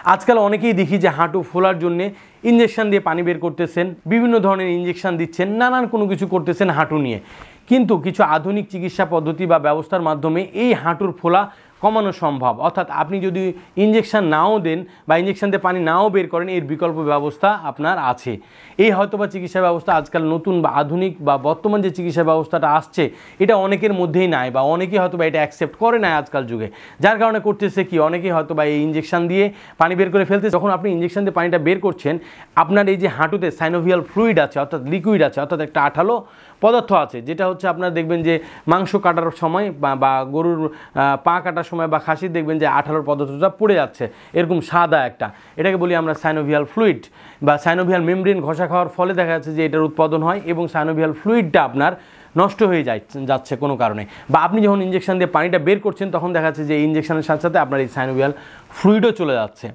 আজকাল অনেকেই দেখি যে হাঁটু ফোলার জন্য ইঞ্জেকশন দিয়ে পানি বের করতেছেন, বিভিন্ন ধরনের ইঞ্জেকশন দিচ্ছেন, নানান কোনো কিছু করতেছেন হাঁটু নিয়ে। কিন্তু কিছু আধুনিক চিকিৎসা পদ্ধতি বা ব্যবস্থার মাধ্যমে এই হাঁটুর ফোলা কমানো সম্ভব। অর্থাৎ আপনি যদি ইঞ্জেকশন নাও দেন বা ইঞ্জেকশন দিয়ে পানি নাও বের করেন, এর বিকল্প ব্যবস্থা আপনার আছে। এই হয়তোবা চিকিৎসা ব্যবস্থা আজকাল নতুন বা আধুনিক বা বর্তমান যে চিকিৎসা ব্যবস্থাটা আসছে এটা অনেকের মধ্যেই নাই, বা অনেকেই হয়তোবা এটা অ্যাকসেপ্ট করে না আজকাল যুগে। যার কারণে করতেছে কি, অনেকেই হয়তোবা এই ইঞ্জেকশন দিয়ে পানি বের করে ফেলতেছে। যখন আপনি ইঞ্জেকশন দিয়ে পানিটা বের করছেন, আপনার এই যে হাঁটুতে সাইনোভিয়াল ফ্লুইড আছে, অর্থাৎ লিকুইড আছে, অর্থাৎ একটা আঠালো পদার্থ আছে, যেটা হচ্ছে আপনার দেখবেন যে মাংস কাটার সময় বা গরুর পা কাটার সময় বা খাসির দেখবেন যে আঠালোর পদার্থটা পড়ে যাচ্ছে এরকম সাদা একটা, এটাকে বলি আমরা সাইনোভিয়াল ফ্লুইড বা সাইনোভিয়াল মেমব্রেন। ঘষা খাওয়ার ফলে দেখা যাচ্ছে যে এটার উৎপাদন হয় এবং সাইনোভিয়াল ফ্লুইডটা আপনার নষ্ট হয়ে যাচ্ছে কোনো কারণে, বা আপনি যখন ইঞ্জেকশন দিয়ে পানিটা বের করছেন তখন দেখা যাচ্ছে যে ইঞ্জেকশনের সাথে সাথে আপনার এই সাইনোভিয়াল ফ্লুইডও চলে যাচ্ছে।